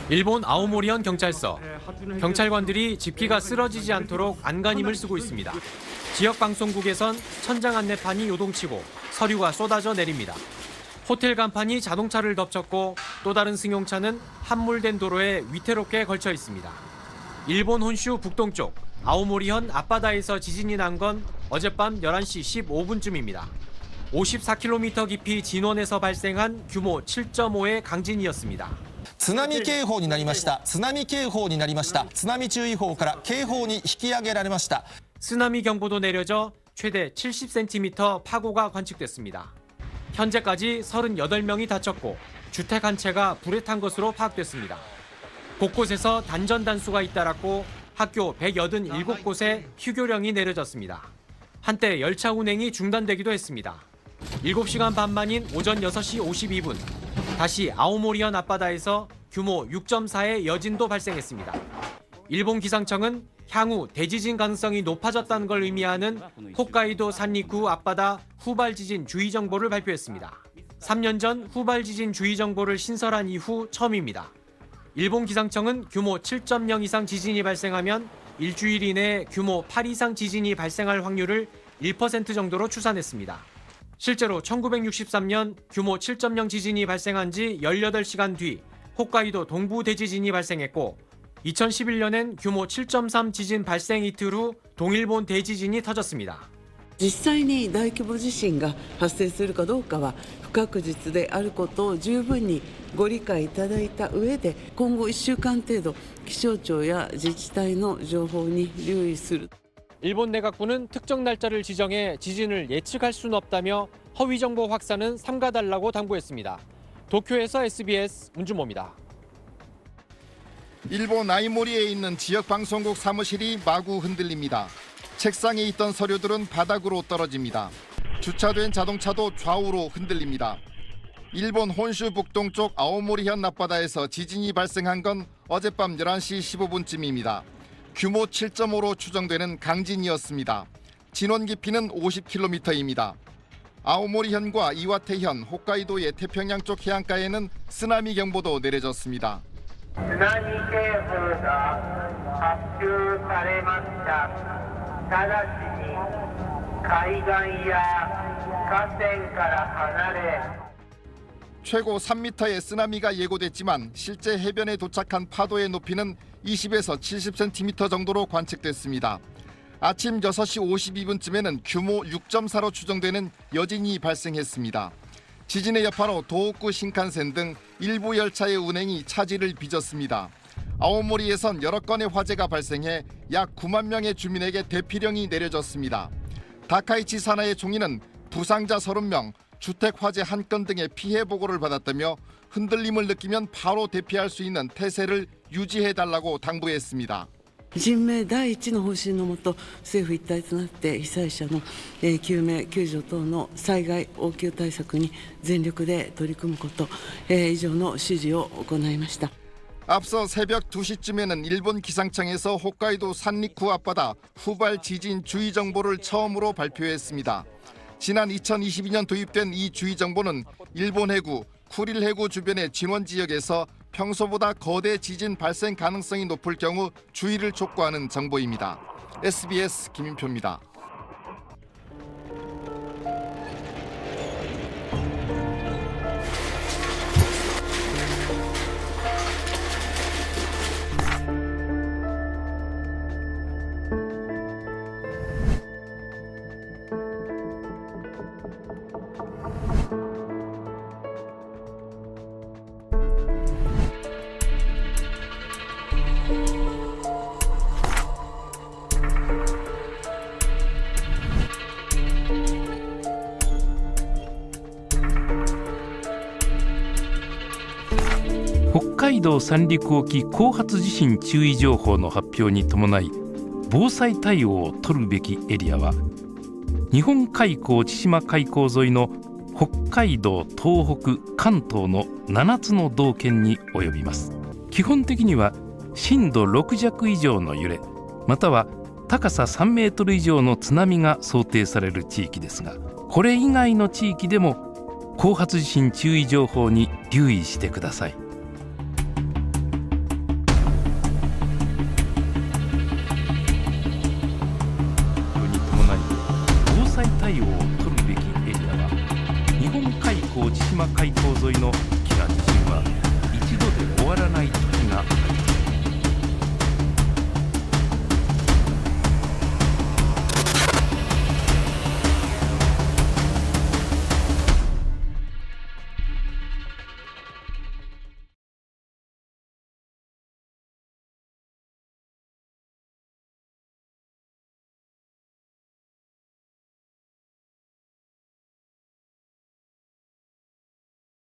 일본 아오모리현 경찰서. 경찰관들이 집기가 쓰러지지 않도록 안간힘을 쓰고 있습니다. 지역 방송국에선 천장 안내판이 요동치고 서류가 쏟아져 내립니다. 호텔 간판이 자동차를 덮쳤고 또 다른 승용차는 함몰된 도로에 위태롭게 걸쳐 있습니다. 일본 혼슈 북동쪽 아오모리현 앞바다에서 지진이 난 건 어젯밤 11시 15분쯤입니다. 54km 깊이 진원에서 발생한 규모 7.5의 강진이었습니다. 津波警報になりました。津波警報になりました。津波注意報から警報に引き上げられました。 쓰나미 경보도 내려져 최대 70cm 파고가 관측됐습니다. 현재까지 38명이 다쳤고 주택 한 채가 불에 탄 것으로 파악됐습니다. 곳곳에서 단전 단수가 잇따랐고 학교 187곳에 휴교령이 내려졌습니다. 한때 열차 운행이 중단되기도 했습니다. 7시간 반 만인 오전 6시 52분 다시 아오모리현 앞바다에서 규모 6.4의 여진도 발생했습니다. 일본 기상청은 향후 대지진 가능성이 높아졌다는 걸 의미하는 홋카이도 산리쿠 앞바다 후발지진 주의정보를 발표했습니다. 3년 전 후발지진 주의정보를 신설한 이후 처음입니다. 일본 기상청은 규모 7.0 이상 지진이 발생하면 일주일 이내에 규모 8 이상 지진이 발생할 확률을 1% 정도로 추산했습니다. 실제로 1963년 규모 7.0 지진이 발생한 지 18시간 뒤 홋카이도 동부 대지진이 발생했고 2011년엔 규모 7.3 지진 발생 이틀 후 동일본 대지진이 터졌습니다. 実際に大規模地震が発生するかどうかは不確実であることを十分にご理解いただいた上で今後1週間程度気象庁や自治体の情報に留意する 일본 내각부는 특정 날짜를 지정해 지진을 예측할 수는 없다며 허위 정보 확산은 삼가달라고 당부했습니다. 도쿄에서 SBS 문주모입니다. 일본 아이모리에 있는 지역 방송국 사무실이 마구 흔들립니다. 책상에 있던 서류들은 바닥으로 떨어집니다. 주차된 자동차도 좌우로 흔들립니다. 일본 혼슈 북동쪽 아오모리현 앞바다에서 지진이 발생한 건 어젯밤 11시 15분쯤입니다. 규모 7.5로 추정되는 강진이었습니다. 진원 깊이는 50km입니다. 아오모리현과 이와테현, 홋카이도의 태평양 쪽 해안가에는 쓰나미 경보도 내려졌습니다. 津波警報が発表されました。直ちに海岸や河川から離れ 최고 3m의 쓰나미가 예고됐지만 실제 해변에 도착한 파도의 높이는 20에서 70cm 정도로 관측됐습니다. 아침 6시 52분쯤에는 규모 6.4로 추정되는 여진이 발생했습니다. 지진의 여파로 도호쿠 신칸센 등 일부 열차의 운행이 차질을 빚었습니다. 아오모리에선 여러 건의 화재가 발생해 약 9만 명의 주민에게 대피령이 내려졌습니다. 다카이치 사나의 총리는 부상자 30명, 주택 화재 1건 등의 피해 보고를 받았다며 흔들림을 느끼면 바로 대피할 수 있는 태세를 유지해달라고 당부했습니다. 人命第一の方針のもと政府一体となって被災者の救命救助等の災害応急対策に全力で取り組むこと以上の指示を行いました。 앞서 새벽 2시쯤에는 일본 기상청에서 홋카이도 산리쿠 앞바다 후발 지진 주의 정보를 처음으로 발표했습니다. 지난 2022년 도입된 이 주의 정보는 일본 해구, 쿠릴 해구 주변의 진원 지역에서 평소보다 거대 지진 발생 가능성이 높을 경우 주의를 촉구하는 정보입니다. SBS 김인표입니다.北海道三陸沖後発地震注意情報の発表に伴い防災対応を取るべきエリアは日本海溝千島海溝沿いの北海道、東北、関東の7つの道県に及びます。基本的には震度6弱以上の揺れまたは高さ3メートル以上の津波が想定される地域ですが、これ以外の地域でも後発地震注意情報に留意してください。島海溝沿いの大きな地震は一度で終わらない時がある。